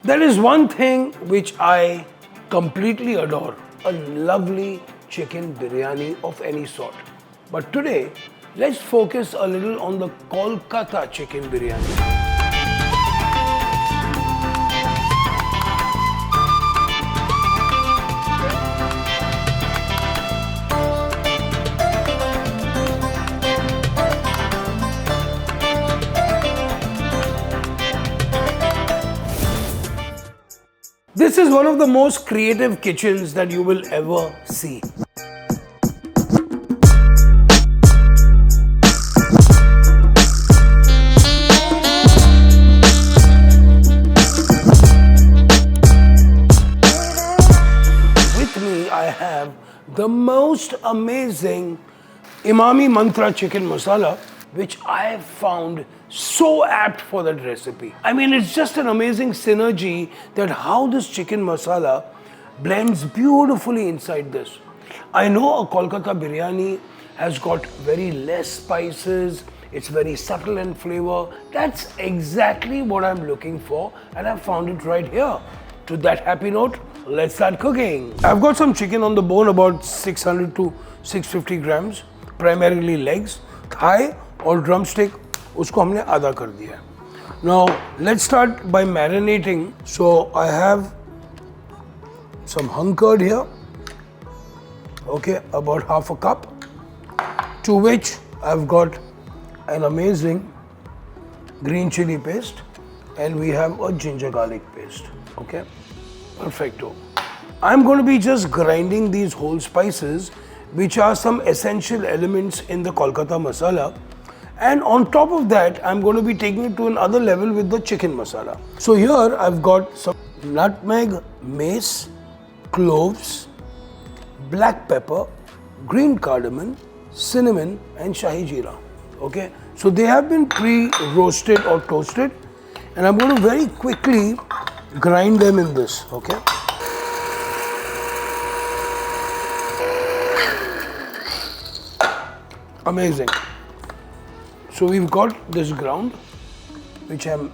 There is one thing which I completely adore, a lovely chicken biryani of any sort. But today, let's focus a little on the Kolkata Chicken Biryani. This is one of the most creative kitchens that you will ever see. With me, I have the most amazing Imami Mantra chicken masala, which I have found so apt for that recipe. I mean, it's just an amazing synergy that how this chicken masala blends beautifully inside this. I know a Kolkata biryani has got very less spices, it's very subtle in flavor. That's exactly what I'm looking for, and I found it right here. To that happy note, let's start cooking. I've got some chicken on the bone, about 600 to 650 grams, primarily legs, thigh or drumstick. उसको हमने आधा कर दिया है. Now let's start by marinating. So I have some hung curd here, okay, about half a cup, to which I've got an amazing green chili paste, and we have a ginger garlic paste. Okay, perfecto. I'm going to be just grinding these whole spices, which are some essential elements in the Kolkata masala. And on top of that, I'm going to be taking it to another level with the chicken masala. So here I've got some nutmeg, mace, cloves, black pepper, green cardamom, cinnamon and shahi jeera. Okay, so they have been pre-roasted or toasted, and I'm going to very quickly grind them in this. Okay. Amazing. So we've got this ground, which I'm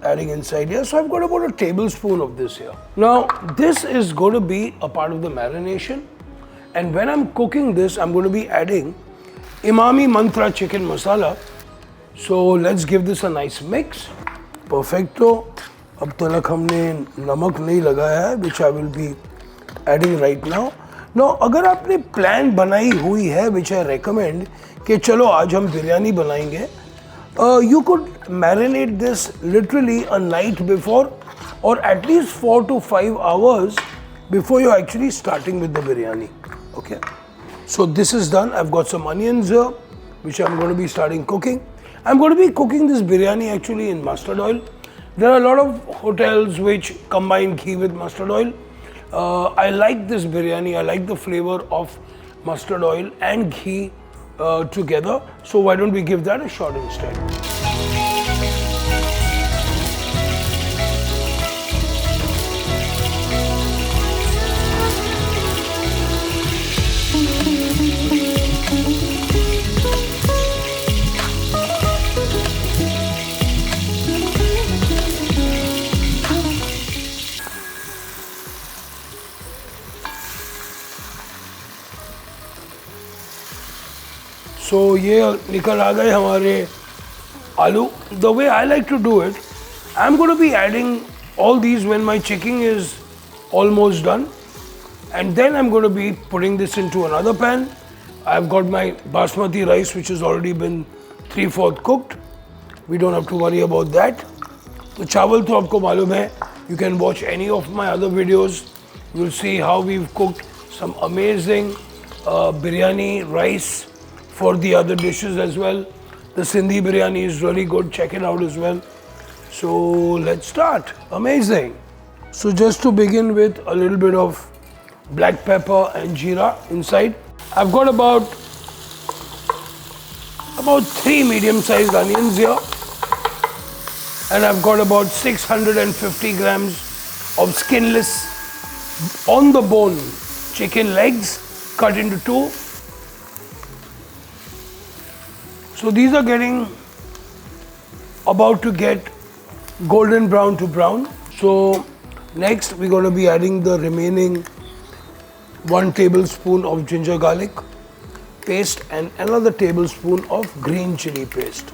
adding inside here. So I've got about a tablespoon of this here. Now, this is going to be a part of the marination. And when I'm cooking this, I'm going to be adding Imami Mantra chicken masala. So let's give this a nice mix. Perfecto. अब तक हमने नमक नहीं लगाया है, which I will be adding right now. Now, अगर आपने plan बनाई हुई है, which I recommend, कि चलो आज हम बिरयानी बनाएंगे, you could marinate this literally a night before, or at least 4 to 5 hours before you're actually starting with the biryani. Okay, so this is done. I've got some onions here, which I'm going to be starting cooking. I'm going to be cooking this biryani actually in mustard oil. There are a lot of hotels which combine ghee with mustard oil. I like this biryani. I like the flavor of mustard oil and ghee together. So why don't we give that a shot instead? So ये निकल आ गए हमारे आलू. The way I like to do it, I'm going to be adding all these when my chicken is almost done, and then I'm going to be putting this into another pan. I've got my basmati rice, which has already been 3/4 cooked. We don't have to worry about that. तो चावल तो आपको मालूम है. You can watch any of my other videos. You'll see how we've cooked some amazing biryani rice for the other dishes as well. The Sindhi biryani is really good. Check it out as well. So let's start. Amazing. So just to begin with, a little bit of black pepper and jeera inside. I've got about 3 medium-sized onions here, and I've got about 650 grams of skinless, on the bone chicken legs cut into 2. So these are getting about to get golden brown to brown. So next we're going to be adding the remaining 1 tablespoon of ginger garlic paste and another tablespoon of green chili paste.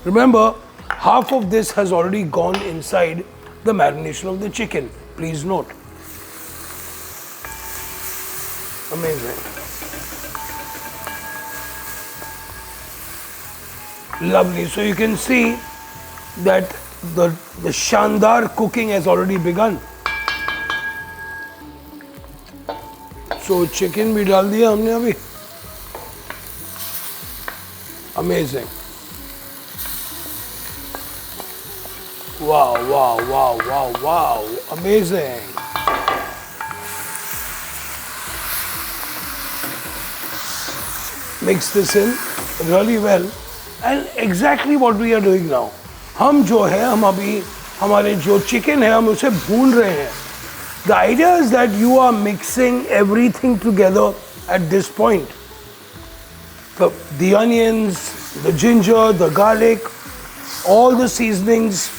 Remember, half of this has already gone inside the marination of the chicken. Please note. Amazing. Lovely. So you can see that the shandar cooking has already begun. So chicken भी डाल दिया हमने अभी. Amazing. Wow, wow, wow, wow, wow. Amazing. Mix this in really well. And exactly what we are doing now. हम जो है हम अभी हमारे जो chicken है हम उसे भून रहे हैं. The idea is that you are mixing everything together at this point. The onions, the ginger, the garlic, all the seasonings,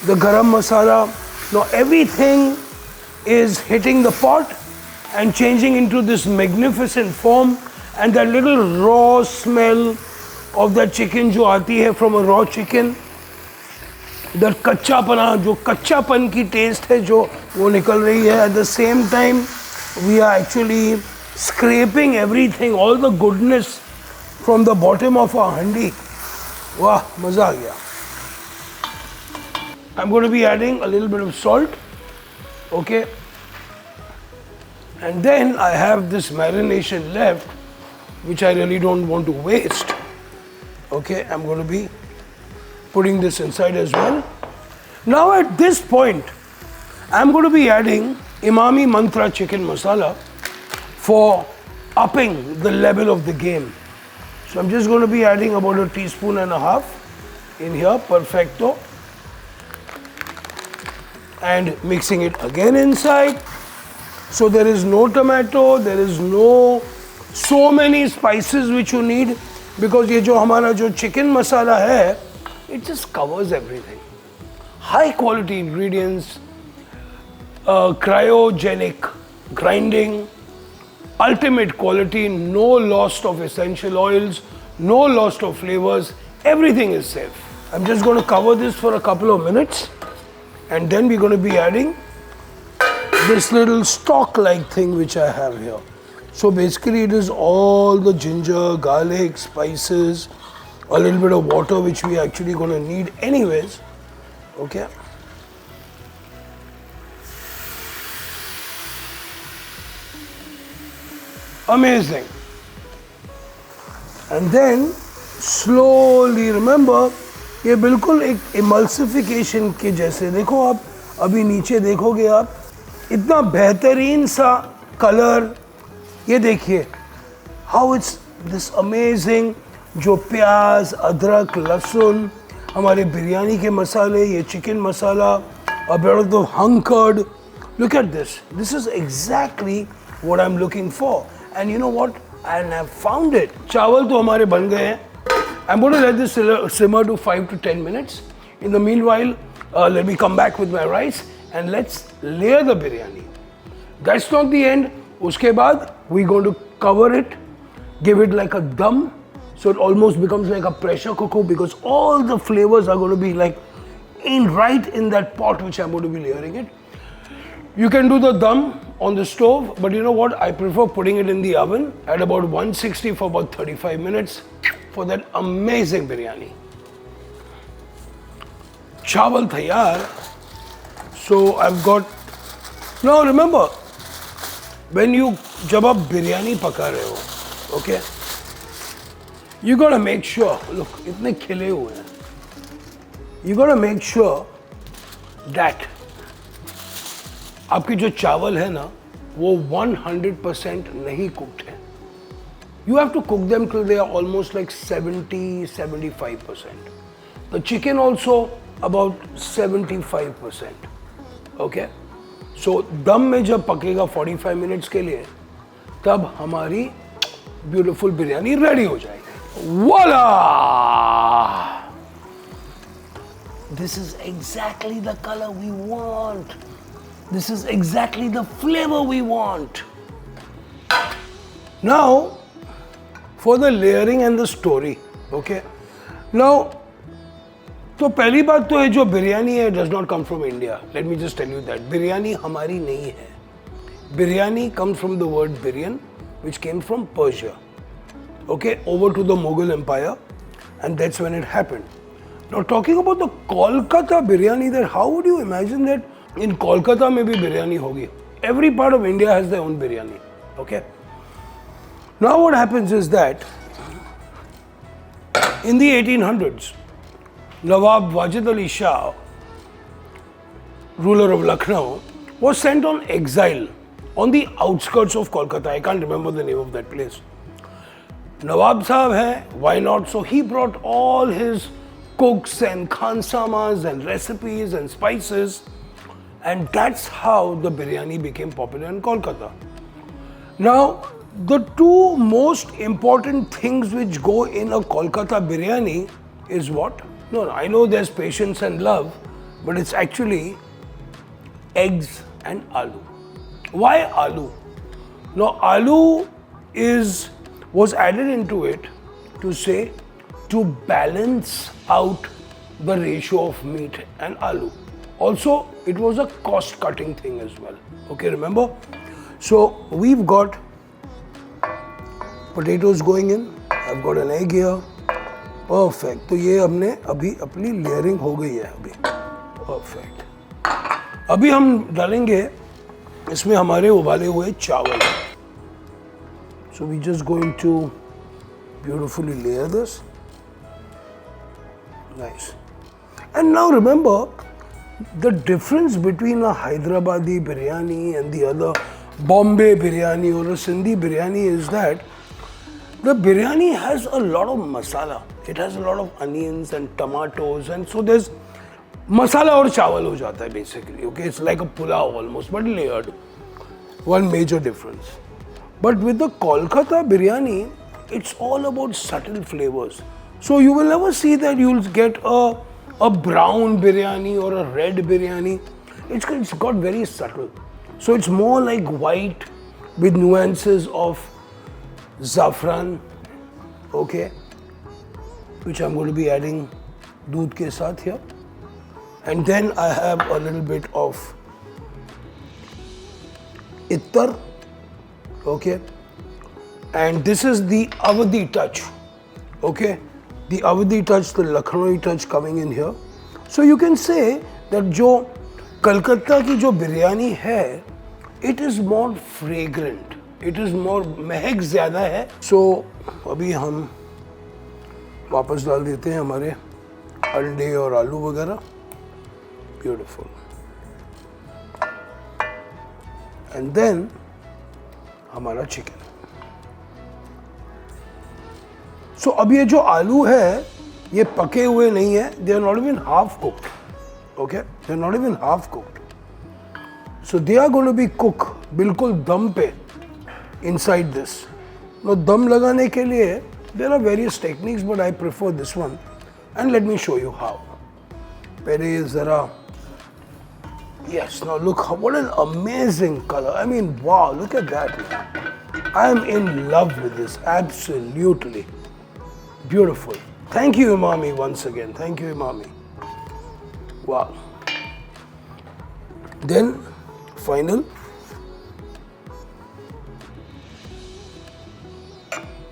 the garam masala. Now everything is hitting the pot and changing into this magnificent form, and that little raw smell of that chicken जो आती है from a raw chicken, that कच्चापना जो कच्चापन की taste है जो वो निकल रही है. At the same time we are actually scraping everything, all the goodness from the bottom of our handi. Wow, मजा आ गया. I'm going to be adding a little bit of salt, okay, and then I have this marination left which I really don't want to waste. Okay, I'm going to be putting this inside as well. Now at this point I'm going to be adding Imami Mantra chicken masala for upping the level of the game. So I'm just going to be adding about 1.5 teaspoons in here, perfecto, and mixing it again inside. So there is no tomato, there is no so many spices which you need, because ये जो हमारा जो chicken masala है, it just covers everything. High quality ingredients, cryogenic grinding, ultimate quality, no loss of essential oils, no loss of flavors, everything is safe. I'm just going to cover this for a couple of minutes, and then we're going to be adding this little stock like thing which I have here. So basically it is all the ginger, garlic, spices, a little bit of water which we are actually going to need anyways. Okay. Amazing. And then slowly, remember, ये बिल्कुल एक emulsification के जैसे. देखो आप अभी नीचे देखोगे आप इतना बेहतरीन सा कलर. ये देखिए how it's this amazing, जो प्याज, अदरक, लहसुन, हमारे बिरयानी के मसाले, ये chicken masala, a bit of the hung curd. Look at this. This is exactly what I'm looking for. And you know what? I have found it. चावल तो हमारे बन गए हैं. I'm going to let this simmer to 5 to 10 minutes. In the meanwhile, let me come back with my rice and let's layer the biryani. That's not the end. उसके बाद we're going to cover it, give it like a dum, so it almost becomes like a pressure cooker, because all the flavors are going to be like right in that pot which I'm going to be layering it. You can do the dum on the stove, but you know what? I prefer putting it in the oven at about 160 for about 35 minutes for that amazing biryani. Chawal thaiyar. So I've got. Now remember, when you जब आप बिरयानी पका रहे हो, okay, you gotta make sure. Look, इतने खिले हुए हैं. You gotta make sure that आपके जो चावल है ना वो 100% नहीं cooked है. You have to cook them till they are almost like 70-75%. The chicken also about 75%. Okay? So दम में जब पकेगा 45 minutes के लिए, तब हमारी beautiful बिरयानी ready हो जाएगी. Voila! This is exactly the color we want. This is exactly the flavor we want. Now, for the layering and the story, okay? Now, तो पहली बात तो है जो बिरयानी है does not come from India. Let me just tell you that. Biryani हमारी नहीं है. Biryani comes from the word biryan, which came from Persia. Okay, over to the Mughal Empire, and that's when it happened. Now, talking about the Kolkata biryani, that how would you imagine that in Kolkata maybe biryani hogi? Every part of India has their own biryani. Okay. Now, what happens is that in the 1800s, Nawab Wajid Ali Shah, ruler of Lucknow, was sent on exile on the outskirts of Kolkata. I can't remember the name of that place. Nawab Sahab hai, why not? So he brought all his cooks and khansamas and recipes and spices, and that's how the biryani became popular in Kolkata. Now, the two most important things which go in a Kolkata biryani is what? No, I know there's patience and love, but it's actually eggs and aloo. Why aloo? Now, aloo was added into it to balance out the ratio of meat and aloo. Also, it was a cost-cutting thing as well. Okay, remember? So, we've got potatoes going in. I've got an egg here. Perfect. तो ये हमने अभी अपनी layering हो गई है अभी. Perfect. अभी हम डालेंगे इसमें हमारे उबाले हुए चावल. So we just going to beautifully layer this. Nice. And now remember, the difference between a Hyderabadi biryani and the other Bombay biryani or a Sindhi biryani is that the biryani has a lot of masala. It has a lot of onions and tomatoes, and so there's masala और चावल हो जाता है basically. Okay, it's like a pulao almost, but layered. One major difference. But with the Kolkata biryani, it's all about subtle flavors. So you will never see that you'll get a brown biryani or a red biryani. It's got very subtle. So it's more like white with nuances of saffron, okay, which I'm going to be adding doodh ke saath here. And then I have a little bit of attar, okay, and this is the Awadhi touch, okay, the Awadhi touch, the Lucknowi touch coming in here. So you can say that जो कलकत्ता की जो बिरयानी है, it is more fragrant, it is more महक ज़्यादा है. So अभी हम वापस डाल देते हैं हमारे अंडे और आलू वगैरह. Beautiful. And then हमारा चिकन. So अब ये जो आलू है ये पके हुए नहीं है. They are not even half cooked. Okay, they are not even half cooked. So they are going to be cooked बिल्कुल दम पे inside this. Now दम लगाने के लिए there are various techniques, but I prefer this one, and let me show you how. पहले ज़रा. Yes, now look, what an amazing color. I mean, wow, look at that, man. I am in love with this, absolutely. Beautiful. Thank you, Imami, once again. Thank you, Imami. Wow. Then, final.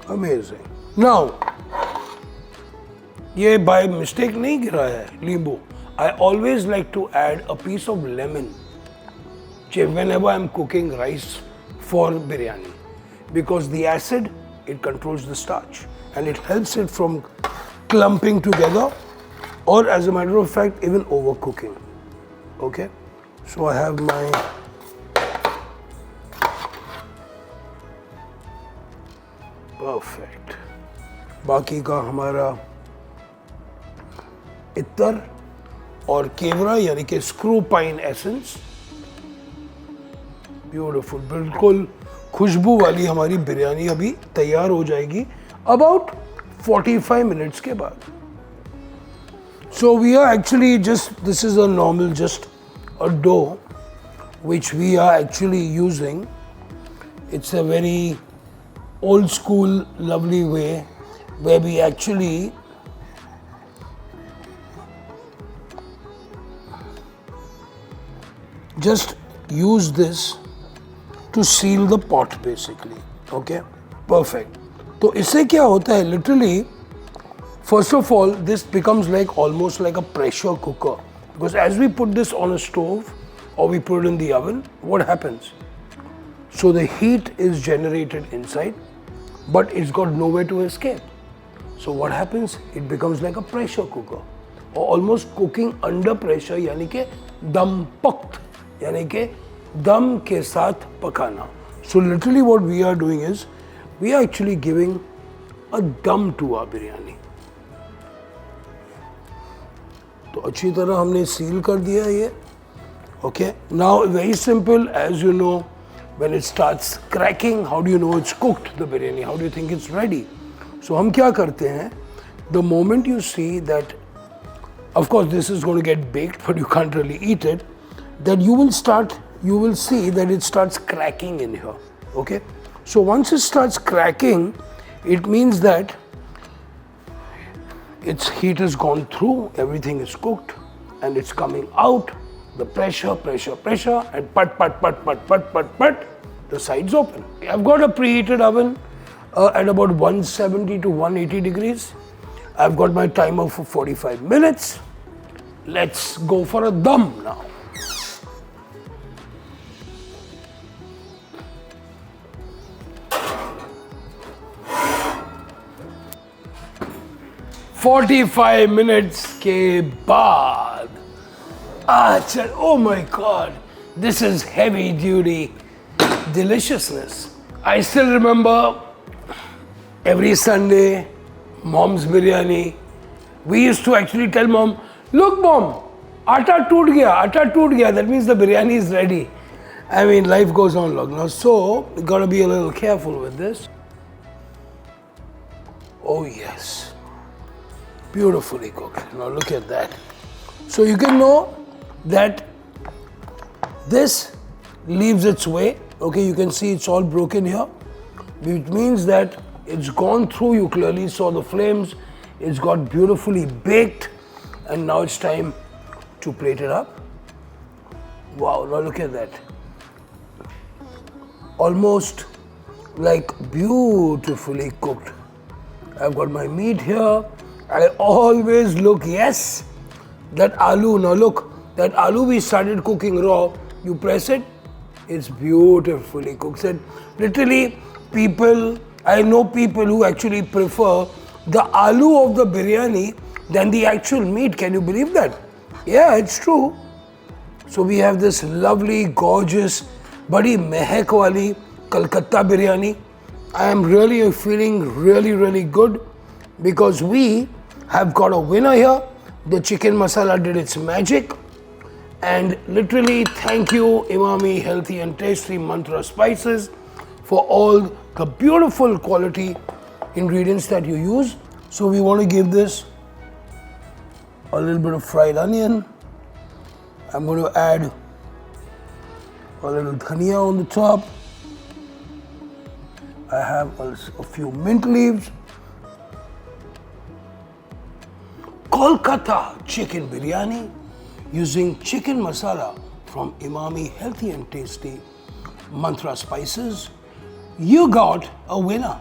Amazing. Now, ये by mistake नहीं गिरा है, नींबू. I always like to add a piece of lemon whenever I'm cooking rice for biryani, because the acid, it controls the starch and it helps it from clumping together, or as a matter of fact even overcooking. Okay, so I have my perfect. बाकी का हमारा इत्तर और केवरा यानी कि screw pine essence. Beautiful, बिल्कुल खुशबू वाली हमारी बिरयानी अभी तैयार हो जाएगी अबाउट 45 मिनट्स के बाद. So we are actually this is a normal, just a dough which we are actually using. It's a very old school, lovely way where we actually just use this to seal the pot basically. Okay, perfect. So इससे क्या होता है, literally, first of all, this becomes like almost like a pressure cooker, because as we put this on a stove or we put it in the oven, what happens? So the heat is generated inside, but it's got nowhere to escape. So what happens? It becomes like a pressure cooker, or almost cooking under pressure, यानी के दम पख्त, यानी के दम के साथ पकाना. So literally what we are doing is, we are actually giving a dum to our biryani. तो अच्छी तरह हमने seal कर दिया ये. Okay. Now very simple, as you know, when it starts cracking, how do you know it's cooked, the biryani? How do you think it's ready? So हम क्या करते हैं? The moment you see that, of course this is going to get baked, but you can't really eat it, that you will see that it starts cracking in here. Okay. So once it starts cracking, it means that its heat has gone through, everything is cooked, and it's coming out. The pressure, and pat, the sides open. I've got a preheated oven at about 170 to 180 degrees. I've got my timer for 45 minutes. Let's go for a dum now. "45 minutes के बाद, oh my God, this is heavy duty deliciousness." I still remember every Sunday, mom's biryani. We used to actually tell mom, "Look mom, atta toot gaya, that means the biryani is ready." I mean, life goes on long now, so we gotta be a little careful with this. Oh yes. Beautifully cooked. Now look at that. So you can know that this leaves its way. Okay, you can see it's all broken here, which means that it's gone through. You clearly saw the flames. It's got beautifully baked, and now it's time to plate it up. Wow, now look at that. Almost like beautifully cooked. I've got my meat here. I always look, yes, that aloo. Now look, that aloo we started cooking raw. You press it, it's beautifully cooked. And literally, I know people who actually prefer the aloo of the biryani than the actual meat. Can you believe that? Yeah, it's true. So we have this lovely, gorgeous, badi mehek wali Kolkata biryani. I am really feeling really good, because we have got a winner here. The chicken masala did its magic, and literally thank you Imami Healthy and Tasty Mantra Spices for all the beautiful quality ingredients that you use. So we want to give this a little bit of fried onion. I'm going to add a little dhania on the top. I have a few mint leaves. Kolkata Chicken Biryani using chicken masala from Imami Healthy and Tasty Mantra Spices. You got a winner.